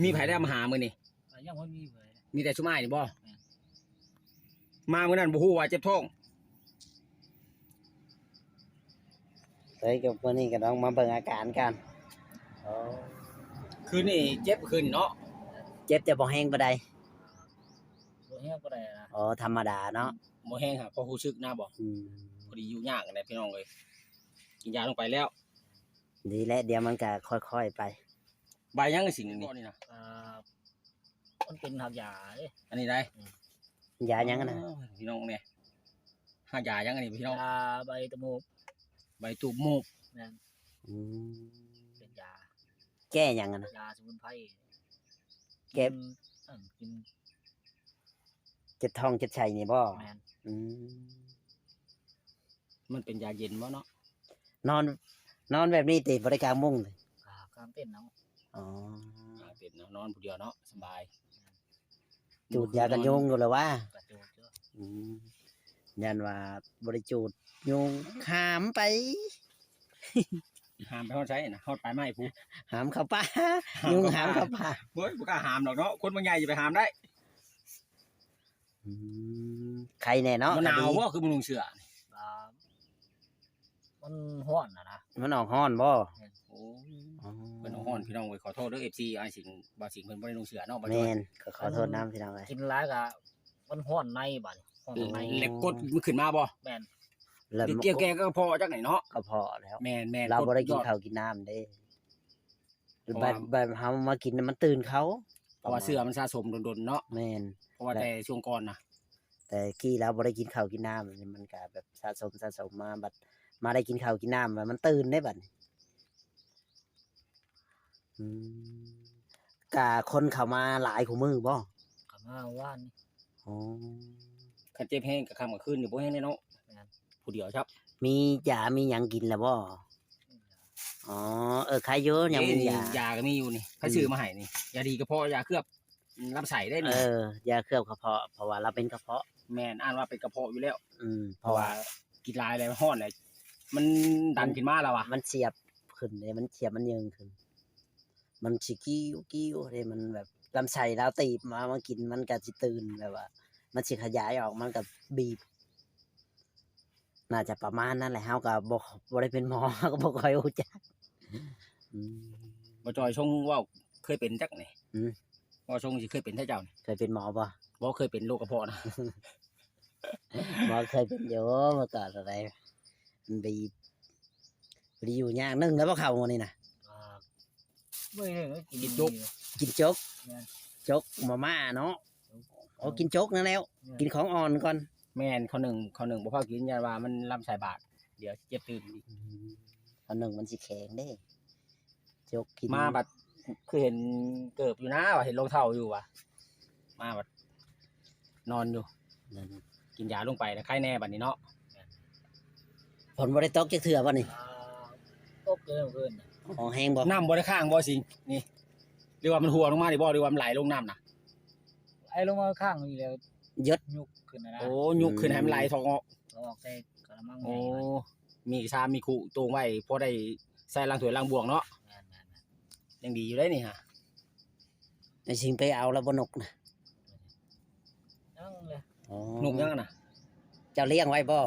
มีไผได้มาหามื้อนี่ยังบ่มีเลย มีแต่ชุมอ้ายนี่บ่มามื้อนั้นบ่ฮู้ว่าเจ็บท้อง เลยกับวันนี้ก็ต้องมาเบิ่งอาการกัน คืนนี้เจ็บคืนเนาะ เจ็บแต่บ่แห้งปานใด บ่แห้งบ่ได้นะ อ๋อธรรมดาเนาะ บ่แห้งครับพอรู้สึกนะบ่ อืม พอดีอยู่ยากนะพี่น้องเอ้ยกินยาลงไปแล้ว ดีแล้วเดี๋ยวมันก็ค่อยๆไป ใบยังสิ่งนี้นี่นะ มันเป็นหักยาเด้ อันนี้ได้ ยายังอะนะ พี่น้องเนี่ยหายายังอันนี้พี่น้อง ยาใบตะมูก ใบตูบมูก นั่น อืม เป็นยา แก้ยังอะนะ ยาสมุนไพร เก็บ กิน เจ็บท้องเจ็บไส้นี่บ่ แม่น อืม มันเป็นยาเย็นบ่เนาะ นอนแบบนี้ติบริการมุ่งเลย กามเต้นเนาะ อ๋อ เป็นเนาะนอนผู้เดียวเนาะสบาย จูดยากันยุงอยู่เลยว่า กระโจกเยอะ อืมยันว่าบริจูดยุงหามไป หามไปฮอดใช้นะฮอดปลายไม้ผู้ หามเข้าป่ายุงหามเข้าป่า เฮ้ยบ่กล้าหามดอกเนาะคนบางใหญ่จะไปหามได้ อืมใครแน่เนาะ มันหนาว คดี บ่คือมันลุงเสือ มันห้อนนะ มันออกห้อนบ่ โอ้ อ๋อ เพิ่นฮ้อนพี่น้องเว้ยขอโทษเด้อ FC อ้ายสิงบ่าวสิงเพิ่นบ่ได้ลุงเสือเนาะบ่ แม่ จ้อย นขอโทษน้ำพี่น้องเลย กินหลายก็มันห้อนในบัดห้อนใน เล็กกดมันขึ้นมาบ่ แม่น แล้ว เกี่ยวแกก็พอจักไหนเนาะ ก็พอแล้ว แม่น เราบ่ได้กิน ยอ ข้าวกินน้ำเด้ เพราะ แบ ว่า บเฮามากินน่ะมันตื่นเขา เพราะว่าเสือมันสะสมดนๆเนาะ แม่น เพราะว่าแต่ช่วงก่อนนะ แต่กี้เราบ่ได้กินข้าวกินน้ำนี่มันก็แบบสะสมมาบัดมาได้กินข้าวกินน้ำมันตื่นได้บัดนี้อืมกะคนเข้ามาหลายคู่มือบ่ กลับมาว่านนี่ อ๋อ คันเจ็บแห้งกับค่ำกับคืนนี่บ่แห้งแน่เนาะผู้เดียวครับ มียามีหยังกินแล้วบ่อ๋อใครเยอะยังมียา ยาก็มีอยู่นี่เขาซื้อมาให้นี่ยาดีกระเพาะยาเคลือบลำไส้ได้นี่ ยาเคลือบกระเพาะเพราะว่าเราเป็นกระเพาะ แม่นอ่านว่าเป็นกระเพาะอยู่แล้ว เพ เพ ราะ ราะ ว่า ว่ากินหลายอะไรมันฮ้อนเลยมันดันขึ้นมาแล้วอ่ะ มันเสียบขึ้นเลยมันเสียบมันยิงขึ้น มันสิกิ้วเลยมันแบบลำไส้เราตีบมากินมันก็สิตื่นแบบว่า มันสิขยายออกมันก็บีบ น่าจะประมาณนั้นแหละเฮาก็บ่ได้เป็นหมอ ก็บ่ค่อยรู้จักอืม บ่จอยชงว่าเคยเป็นจักนี่ อืม ว่าชงสิเคยเป็นแท้เจ้านี่ เคยเป็นหมอบ่ บ่เคยเป็นโรคกระเพาะนะ หมอเคยเป็นอยู่เมื่อก่อนอะไรมันบีบอยู่ยากนึ่งแล้วบ่เข้ามื้อนี้น่ะ ไม่ได้กิน กินโจ๊กโจ๊กมาม่าเนาะโอ้กินโจ๊กนั่นแล้ว กินของอ่อนก่อน แม่นเขาวหนึ่งบ่พอกินยาว่ามันลำไส้บาดเดี๋ยวเจ็บตื่นอีก อันหนึ่งมันสิแข็งเด้โจ๊กกิน มาบัดคือเห็นเกิบอยู่นะว่าเห็นรองเท้าอยู่ว่ะมาบัดนอนอยู่ นั่น กินยาลงไปแล้วไข้แน่บัดนี้เนาะ ผลบ่ได้ตกจักเทื่อบ่นี่ ตกเกินเกิน ของแห้งบ่ น้ำบ่ได้ข้างบ่สิงนี่หรือว่ามันหัวลงมาดิบ่หรือว่ามันไหลลงน้ำน่ะ ไอ้ลงมาข้างนี่แล้ว ยศ ยุกขึ้นนะ โอ้ยุกขึ้นให้มันไหลทองออก เราออกใส่กระมัง โอ้มีชามมีขู่ตวงไว้พอได้ใส่ล้างถ้วยล้างบวงเนาะยังดีอยู่ได้นี่ฮะ ไอ้สิงไปเอาแล้วบ่นกนะ นั่งเลย อ๋อ นุ่งยังน่ะ เจ้าเลี้ยงไว้บ่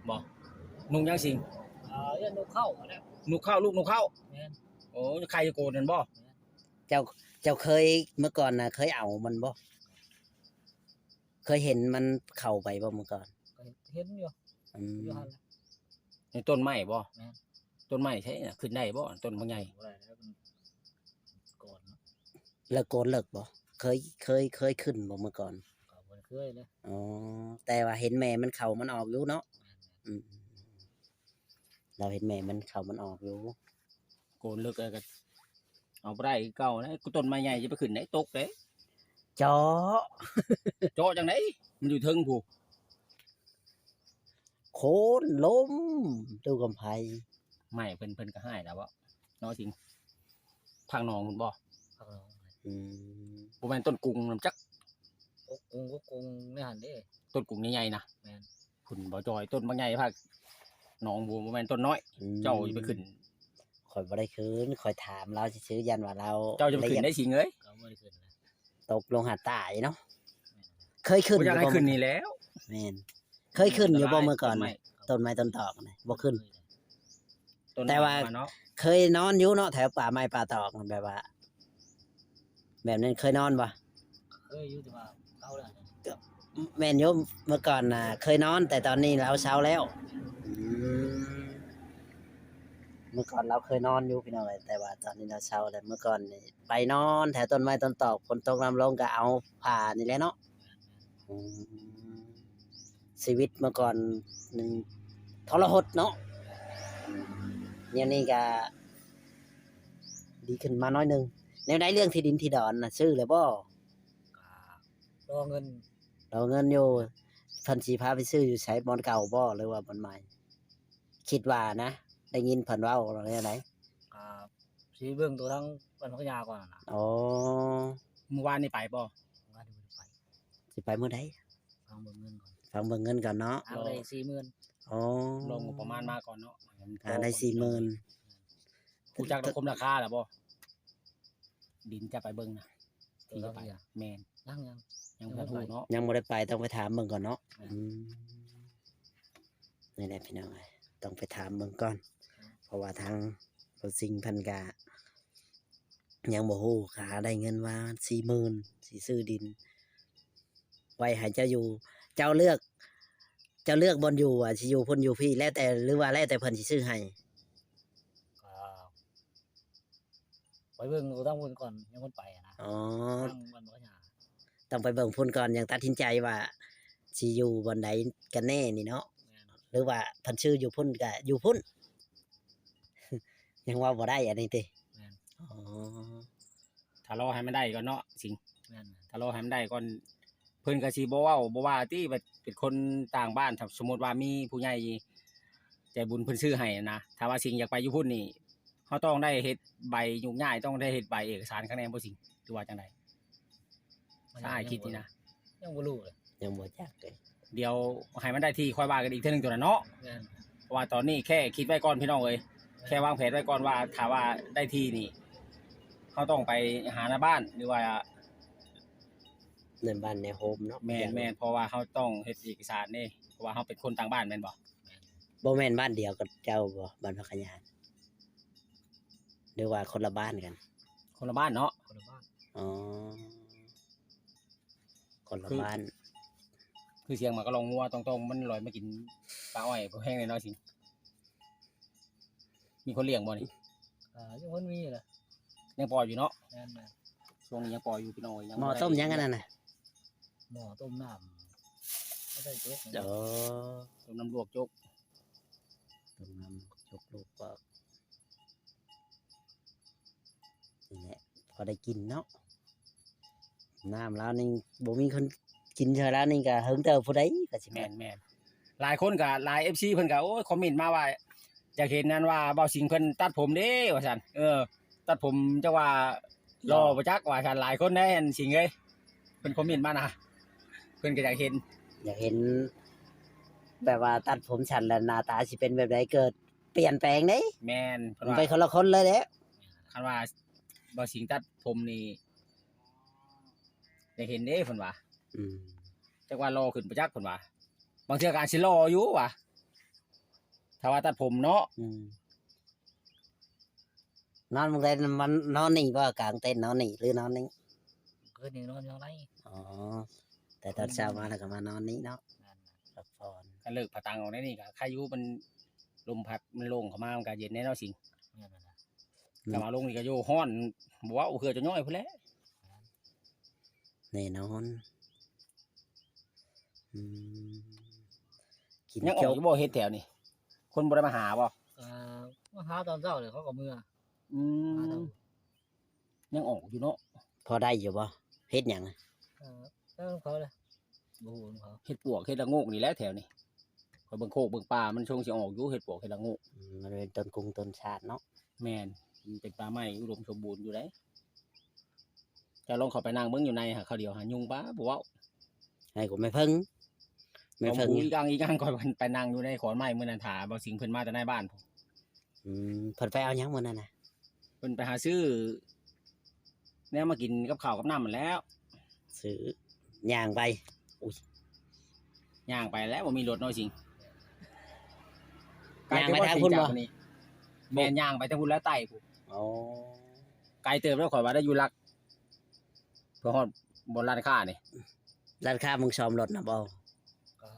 บ่นุ่งยังสิง ยันนกเข้าแล้ว นุกเข้าลูกนุกเข้า แม่น โอ้ใครจะโกรธนั่นบ่ เจ้าเคยเมื่อก่อนน่ะเคยเอามันบ่เคยเห็นมันเข้าไปบ่เมื่อก่อน เห็นอยู่ อืม อยู่หัน ในต้นไม้บ่ แม่น ต้นไม้ใช่น่ะขึ้นได้บ่ต้นบางใหญ่ อะไรแล้วมันก่อนเนาะ เลิกโกนเลิกบ่เคยขึ้นบ่เมื่อก่อน ก่อนมันเคยเลย อ๋อแต่ว่าเห็นแม่มันเข้ามันออกอยู่เนาะอืมเราเห็นแม่มันเข้ามันออกอยู่ โกนเลิกแล้วก็เอาบ่ได้คือเก่านะกูต้นไม้ใหญ่จะไปขึ้นไหนตกเด้ เจาะ เจาะจังไดมันอยู่เทิงผู้ โคนล้มดูกำไพ ไม้เพิ่นก็ให้แล้วบ่เนาะสิงทางหนองคุณบ่ พักน้อง อืม บ่แม่นต้นกุ้งนํจัก ก็กงไม่หันเด้ ต้นกุ้งใหญ่ๆนะ แม่น คุณบ่จอยต้นบางใหญ่ภาคหนองบัวบ่แม่นต้นน้อย เจ้าจะไปขึ้น โค ข่อยบ่ได้คืนข่อยถามเราซื่อๆยันว่าเรา เจ้าจะไปขึ้นได้สิงเอ้ย ก็บ่ได้ขึ้นเลย ตกลงหาตายเนาะเคยขึ้น บ่อยากให้ขึ้นนี่แล้ว แม่นเคยขึ้นอยู่บ่เมื่อก่อน ไม่ ต้นไม้ต้นตอกน่ะบ่ขึ้น ต้น แต่ว่า เนาะ เคยนอนอยู่เนาะแถวป่าไม้ป่าตอกนั่นแบบว่า แบบนั้นเคยนอนบ่ เคยอยู่แต่ว่าเก่าแล้วเนี่ย แม่นอยู่เมื่อก่อนน่ะ เคยนอนแต่ตอนนี้เราเช้าแล้วเมื่อก่อนเราเคยนอนอยู่พี่น้องเอ้ยแต่ว่าตอนนี้เราเช้าแล้วเมื่อก่อนนี่ไปนอนแถวต้นไม้ต้นตอกฝนตกน้ำลงก็เอาผ้านี่แหละเนาะอืมชีวิตเมื่อก่อนหนึ่งทรหดเนาะเนี่ยนี่ก็ดีขึ้นมาน้อยหนึงในได้เรื่องที่ดินที่ดอนน่ะซื้อแล้วบ่ ก็รอเงิน เราเงินอยู่เพิ่นสิพาไปซื้ออยู่ใช้บ่อนเก่าบ่หรือว่าบ่อนใหม่ คิดว่านะ ได้ยินเพิ่นเว้าว่าแนวไหน ก็สิเบิ่งตัวทั้งปันพักยาก่อนน่ะ อ๋อ เมื่อวานนี่ไปบ่ ว่าดูไป สิไปมื้อใด ฟังเบิ่งเงินก่อน ฟังเบิ่งเงินก่อนเนาะ เอาได้40,000 อ๋อ ลงงบประมาณมาก่อนเนาะ ได้40,000 ผู้จักได้คุมราคาแล้วบ่ดินจะไปเบิ่งนะ ตัว ที่ เท่า จะไป ไหร่อะ แม่น ยัง ยังบ่ถูกเนาะ ยังบ่ได้ไปต้องไปถามเบิ่งก่อนเนาะนี่แหละพี่น้องเอ้ยต้องไปถามเบิ่งก่อน เพราะว่าทางบ่สิ่งเพิ่นก็ยังบ่ฮู้ค่าได้เงินว่า40,000สิซื้อดิน ไว้ให้เจ้าอยู่ เจ้าเลือกบ่อนอยู่อ่ะสิอยู่พุ่นอยู่พี่แล้วแต่หรือว่าแล้วแต่เพิ่นสิซื้อให้ ก็ไปเบิ่งตัวทั้งพุ่นก่อนยังคนไปอะนะ อ๋อ ทั้งปันพักยา ต้องไปเบิ่งพุ่นก่อนอย่างตัดสินใจว่าสิอยู่บ่อนใดกันแน่นี่เนาะ แม่น หรือว่าเพิ่นชื่ออยู่พุ่นก็อยู่พุ่น ยังว่าบ่ได้อันนี้ติ แม่น อ๋อ ถ้ารอให้มันได้ก่อนเนาะสิง แม่น ถ้ารอให้มันได้ก่อนเพิ่นก็สิบ่เว้าบ่ว่าติว่าเป็นคนต่างบ้านถ้าสมมุติว่ามีผู้ใหญ่ใจบุญเพิ่นซื้อให้นะถ้าว่าสิงอยากไปอยู่พุ่นนี่เฮาต้องได้เฮ็ดใบยุ่งยากต้องได้เฮ็ดใบเอกสารคะแนนบ่สิงหรือว่าจังได๋ถ้าอ้ายคิดนี่นะ ยังบ่รู้เลย ยังบ่จักเลย เดี๋ยวให้มันได้ที่ค่อยว่ากันอีกเทื่อนึงตัวนั้นเนาะ แม่น เพราะว่าตอนนี้แค่คิดไว้ก่อนพี่น้องเอ้ยแค่วางแผนไว้ก่อนว่าถ้าว่าได้ที่นี่เฮาต้องไปหาหน้าบ้านหรือว่า ในบ้านในโฮมเนาะ แม่นเพราะว่าเขาต้องเฮ็ดเอกสารนี่เพราะว่าเขาเป็นคนต่างบ้านแม่นบ่ บ่แม่นบ้านเดียวกับเจ้าบ่บ้านพักขยานหรือว่าคนละบ้านกัน คนละบ้านเนาะ คนละบ้าน อ๋อ คนละบ้าน คือเสียงหมากระลองงัวตรงๆมันลอยมากินปลาอ้อยบ่แห้งเลยเนาะสิมีคนเลี้ยงบ่นี่ ยังคนมีเลย ยังปล่อยอยู่เนาะ แม่นแม่น ช่วงนี้ยังปล่อยอยู่พี่น้องเอ้ยยัง หม้อ บ่ได้ ต้มยังกันนั่นน่ะ หม้อต้มน้ำไม่ได้โจ๊ก เดี๋ยว ต้มน้ำลวกจก ต้มน้ำจกลูกปอกนี่แหละพอได้กินเนาะน้ำแล้วนี่บ่มีคนกินเท่าแล้วนี่ก็เฮิงเติบผู้ใดก็สิ แม่ แม่ น น แม่นหลายคนก็หลาย FC เพิ่นก็โอ้ยคอมเมนต์มาว่าอยากเห็นนั่นว่าเบาสิงเพิ่นตัดผมเด้ว่าซั่นตัดผมจังว่ารอบ่จักว่าซั่นหลายคนได้อันสิงเอ้ยเพิ่นคอมเมนต์มานะเพิ่นก็อยากเห็น อยากเห็น แบบว่าตัดผมฉันแล้วหน้าตาสิเป็นแบบใดเกิดเปลี่ยนแปลงเด้ แม่นเพิ่น มัน ว่า ไปคนละคนเลยเด้ คันว่าบ่สิงตัดผมนี่ได้เห็นเด้เพิ่นว่า อืม จักว่ารอขึ้นประจักษ์เพิ่นว่าบางเทื่อก็อาจสิรออยู่ว่ะถ้าว่าตัดผมเนาะ อืมนอนมึงได้มันนอนนี่บ่กลางเต็นท์นอนนี่หรือนอนนี่ คืนนี้นอนยังไง อ๋อแต่ตอนเช้ามาแล้วก็มานอนนี่เนาะ แม่น พักผ่อน ก็เลิกผาตังออกได้นี่ก็ใครอยู่มันลมพัดมันลงเข้ามามันก็เย็นแน่เนาะสิง แม่นนะ ถ้ามาลงนี่ก็อยู่ฮ้อนบ่ว่าเคือจะย่อยพุ่นแหละ แน่นอนอืมกิน ยังอ โจ๊ อก ก อยู่บ่เฮ็ดแถวนี่คนบ่ได้มาหาบ่ มาหาตอนเช้าเลยเขาก็เมื่อ อื หาตอน ยังออกอยู่เนาะ พอได้อยู่บ่เฮ็ดหยังอะ แล้วเขาเลยบูฮูเขา เฮ็ดปวกเฮ็ดละโงกนี่แหละแถวนี้พอยเบิ่งโคกเบิ่งป่ามันช่วงสิออกอยู่เฮ็ดปวกเฮ็ดละโงก มันเป็นต้นกรุงต้นชาติเนาะ แม่นมันเป็นป่าไม้อุดมสมบูรณ์อยู่ได้จะลองเข้าไปนั่งเบิ่งอยู่ในหาเขาวเดียวหายุงป้าบ่เว้า ให้กูไม่เพิ่งไม่ ผม เพิ่ง อีกอย่างก่อนไปนั่งอยู่ในขอนไม้มื้อนั้นถาบ่สิงเพิ่นมาแต่ในบ้านผม เพิ่นไปเอาหยังมื้อนั้นน่ะ เพิ่นไปหาซื้อแนวมากินกับข้าวกับน้ำมันแล้ว ซื้อย่างไป ย่างไปแล้วบ่มีรถน้อยจริง ย่างไปทางพุ่นบ่ นี่แม่นย่างไปทางพุ่นแล้วไต่พุ่น อ๋อ ไกลเติบแล้วข่อยว่าได้อยู่ลักเพื่อฮอดบนร้านค้านี่ ร้านค้ามึงซ่อมรถน่ะบ่ ก็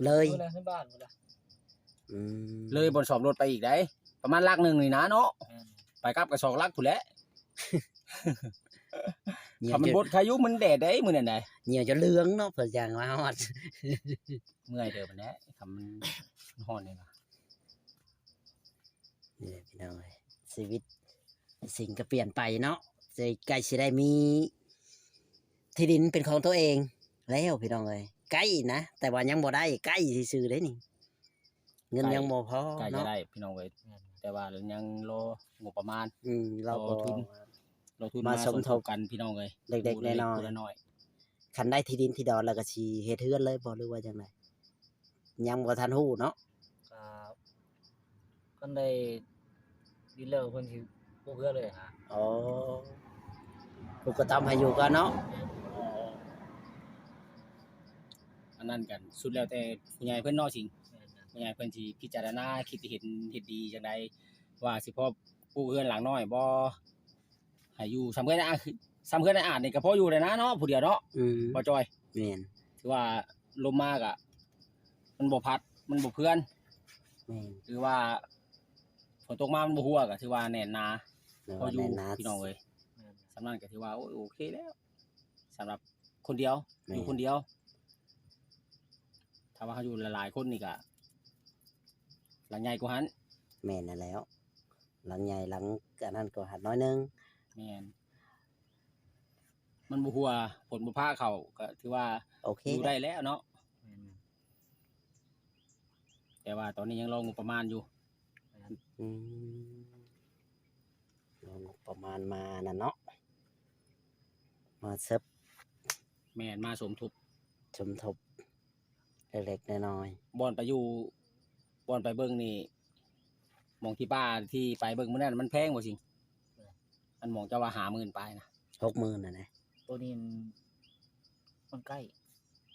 เลย เมื่อไรในบ้านเมื่อไร อืม เลยบนสอบรถไปอีกได้ประมาณลักหนึงนี่นะเนาะ แม่น ไปกลับกับ2ลักพุ่นแหละ เหี่ย ถ้าว มัน จ บ น ดพายุมันแดดได้มื้อนั้นได้ เหี่ยวจนเหลืองเนาะเพิ่นย่างมาฮอด เมื่อยเด้อมันแหละคำมันฮ้อนนี่ล่ะ นี่พี่น้องเอ้ยชีวิตสิ่งก็เปลี่ยนไปเนาะจะใกล้สิได้มี ที่ดินเป็นของตัวเอง แล้วพี่น้องเอ้ยใกล้นะแต่ว่ายังบ่ได้ใกล้ซื่อๆเด้นี่ เงินยังบ่พอ ใกล้จะ เนาะ ได้พี่น้องเว้ย แม่น แต่ว่ายังรองบประมาณ เราก็ รอทุน รอทุน มา มา ส ส ม ม ท ท บ บกันพี่น้องเอ้ย เล็กๆน้อยๆ ผู้ละน้อย คันได้ที่ดินที่ดอนแล้วก็สิเฮ็ดเฮือนเลยบ่หรือว่าจังไดยังบ่ทันฮู้เนาะ ก็ก็ได้ดีแล้วเพิ่นสิพวกเพื่อเลยหา อ๋อกูก็ทำให้อยู่ก่อนเนาะ อันนั้นกันสุดแล้วแต่ผู้ใหญ่เพิ่นเนาะสิง แม่น ผู้ใหญ่เพิ่นสิพิจารณาคิดเห็นเฮ็ดดีจังไดว่าสิพอปลูกเรือนหลังน้อยบ่ให้อยู่ซ้ำเพิ่นอ่ะซ้ำเพิ่นได้อ่านนี่ก็พออยู่ได้นะเนาะผู้เดียวเนาะ อืม บ่จอย แม่น ถือว่าลมมากอ่ะมันบ่พัดมันบ่เพื่อน แม่น หรือว่าฝนตกมามันบ่ฮัวก็ถือว่าแน่นหนา แล้ว พอ ว่า อยู่ แน่นา พี่น้องเอ้ย แม่น สำนั้นก็ถือว่าโอเคแล้วสำหรับคนเดียวอ แม่ ยู่คนเดียวถ้าว่าเขาอยู่หลายๆคนนี่ก็หลังใหญ่กว่าหัน แม่นนั่นแล้ว หลังใหญ่หลังอันนั้นก็หัดน้อยหนึง แม่นมันบ่ฮัวผลบ่พาเข้าก็ถือว่า โอเค อยู่ได้แล้วเนาะ แม่น แต่ว่าตอนนี้ยังรองบประมาณอยู่ อืมลองประมาณมานั่นเนาะมาเซฟ แม่นมาสมทบ สมทบเล็กๆน้อย บ่อนไปอยู่บ่อนไปเบิ่งนี่หมองที่ป้าที่ไปเบิ่งมื้อนั้นมันแพงบ่สิงมันหมองจะว่า50,000ปลายนะ ๆ60,000น่ะนะ ตัวนี้มันใกล้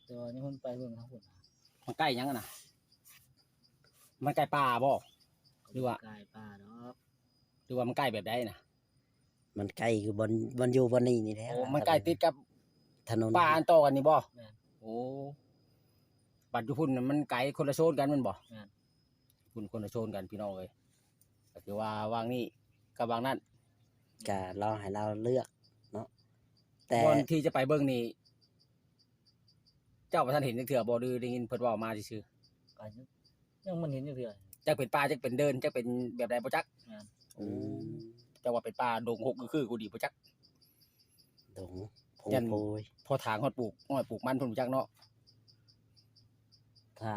แต่ว่านี่มันไปเบิ่งทางพุ่น มันใกล้หยังอะนะมันใกล้ป่าบ่ หรือว่า ใกล้ป่าเนาะ หรือว่ามันใกล้แบบใดนะ มันใกล้คือบนอยู่บนนี้นี่แหละ โอ้มันใกล้ติดกับ ถนน ป่าอันต่อกันนี่บ่ แม่น โอ้บัดอยู่พุ่นน่ะมันไกลคนละโซนกันแมันบ่ แม่น พุ่นคนละโซนกันพี่น้องเอ้ยก็คือว่าวางนี่กับวางนั่น ก็รอให้เราเลือกเนาะแต่ บ่อนที่จะไปเบิ่งนี่เจ้าบ่ทันเห็นจักเทื่อบ่หรือได้ยินเพิ่นเว้ามาซื่อ ก็ยังมันเห็นอยู่เทื่อ ๆจักเป็นป่าจักเป็นเดินจักเป็นแบบใดบ่จัก แม่น อืม จักว่าเป็นป่าดงหกคือกูดีบ่จัก ดงพง ยัน โพย พอทางฮอดปลูกอ้อยปลูกมันเพิ่นบ่จักเนาะ ถ้า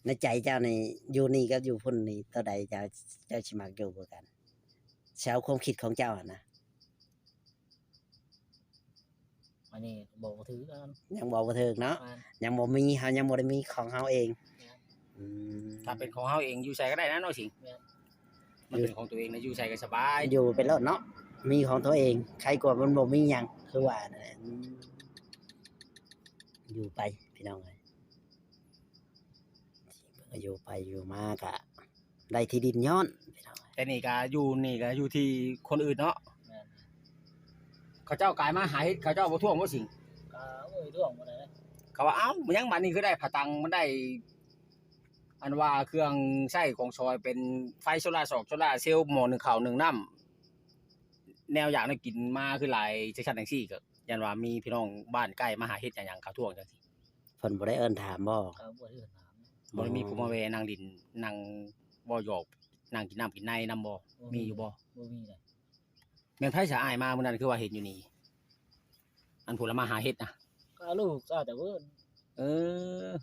ในใจเจ้านี่อยู่นี่กับอยู่พุ่นนี่ตัวใดเจ้าสิมักอยู่กว่ากันแชวความคิดของเจ้าอะนะ อันนี้บอกบ่ถือกัน ยังบอกบ่ถึกเนาะ แม่น ยังบ่มีเฮายังบ่ได้มีของเฮาเอง แม่น อืม ถ้าเป็นของเฮาเองอยู่ไสก็ได้นะเนาะสิง แม่น มันเป็นของตัวเองนะอยู่ไสก็สบาย อยู่เป็นรถเนาะมีของตัวเองใครกว่ามันบ่มีหยังคือว่านั่นแหละอยู่ไปพี่น้องเอ้ยเพิ่นก็อยู่ไปอยู่มากะได้ที่ดินย้อนพี่น้องเอ้ย แต่นี่ก็อยู่ที่คนอื่นเนาะ แม่น เขาเจ้ากายมาหาเฮ็ดเขาเจ้าบ่ท่วงบ่สิง ก็โอ้ยท่วงบ่ได้เลย เขาว่าเอ้ามันยังบัดนี้คือได้ผาตังมันได้ อันว่าเครื่องใช้ของซอยเป็นไฟโซลาร์โซลาร์เซลล์หม้อหนึ่งข้าวหนึ่งน้ำแนวอย่างนั้นกินมาคือหลายจังซั่นจังซี่ก็ยันว่ามีพี่น้องบ้านใกล้มาหาเฮ็ดหยังๆเขาท่วงจังซี่ เพิ่นบ่ได้เอิ้นถามบ่ ก็บ่ได้เอิ้นถาม บ่ได้มีผู้มาแวนั่งดินนั่งบ่หยอกนั่งกินน้ำกินในนํบ่มีอยู่บ่ บ่มีเลย แม่นไผสะอายมามื้อนั้นคือว่าเห็นอยู่นี่อันผู้ละมาหาเฮ็ดนะ ก็ลูกก็แต่เพิ่น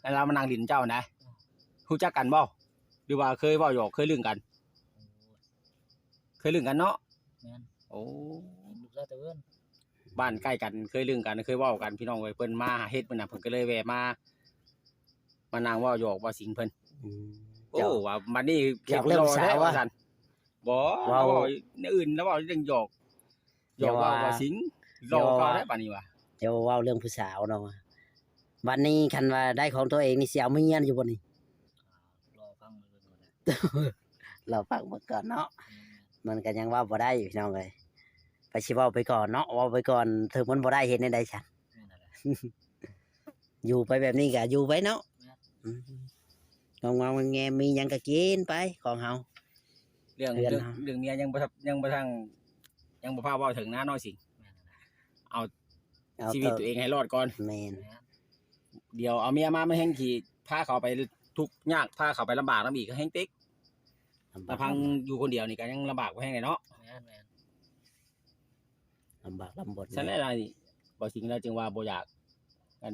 แล้วเรามานั่งดินเจ้านะรู้จักกันบ่หรือว่าเคยเว้าหยอกเคยลือกัน เคยลือกันเนาะ แม่น โอ้ ลูกก็แต่เพิ่น บ้านใกล้กันเคยลือกันเคยเว้ากันพี่น้องเอ้ยเพิ่นมาหาเฮ็ดมื้อน่ะเพิ่นก็เลยแวะมานั่งเว้าหยอกว่าสิงเพิ่น อืม โอ้ โอ้ว่าบัดนี้ หยอกเรื่องสาวอะ ซั่นบ่ เว้า เว้าในอื่นแล้วเว้าเรื่องหยอกหยอก อย่าว่า ว่าสิงรอก็ได้บัดนี้ว่ะ เดี๋ยวเว้าเรื่องผู้สาวเนาะวันนี้คันว่าได้ของตัวเองนี่สิเอาเมียอยู่บ่นี่ รอฟังมื้อก่อนนะ เราฟังมาก่อนเนาะมันก็ยังเว่าบ่ได้อยู่พี่น้องเอ้ยไปสิเว้าไปก่อนเนาะเว้าไปก่อนถึงมันบ่ได้เฮ็ดในใดซั่น แม่นนั่นแหละ อยู่ไปแบบนี้ก็อยู่ไปเนาะ แม่น งงๆแงๆมีหยังก็กินไปของเฮา เรื่อง เพื่อน เรื่อง เนาะ เรื่องเมียยังบ่ทับยังบ่ทังยังบ่พาเว้าถึงนะน้อยสิง แม่นนั่นแหละ เอา ชีวิตตัวเองให้รอดก่อน แม่น แม่น เดี๋ยวเอาเมียมามันแห่งขี่พาเขาไปทุกข์ยากพาเขาไปลำบากนำอีกก็แห่งติ๊ก ลำ แต่ บาก พังอยู่คนเดียวนี่ก็ยังลำบากกว่าแห่งเลยเนาะ แม่นแม่น ลำบากลำบน ฉะนั้นอะไรนี่บ่สิงแล้วจึงว่าบ่อยากกัน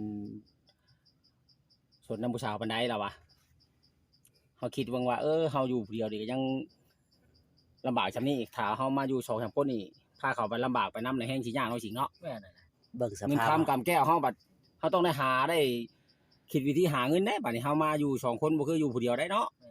สนน้ำผู้สาวปานใดล่ะวะเฮาคิดว่าเฮาอยู่ผู้เดียวนี่ก็ยังลำบากซำนี้อีกถ้าเฮามาอยู่2-3คนนี่พาเขาไปลำบากไปนำในแห่งสิยากเนาะสิงเนาะ แม่นนั่นแหละ เบิ่งส เงิน ภาพ คำกำแก้วเฮาบัดเฮาต้องได้หาได้คิดวิธีหาเงินได้บัดนี้เฮามาอยู่2คนบ่คืออยู่ผู้เดียวได้เนาะ แม่น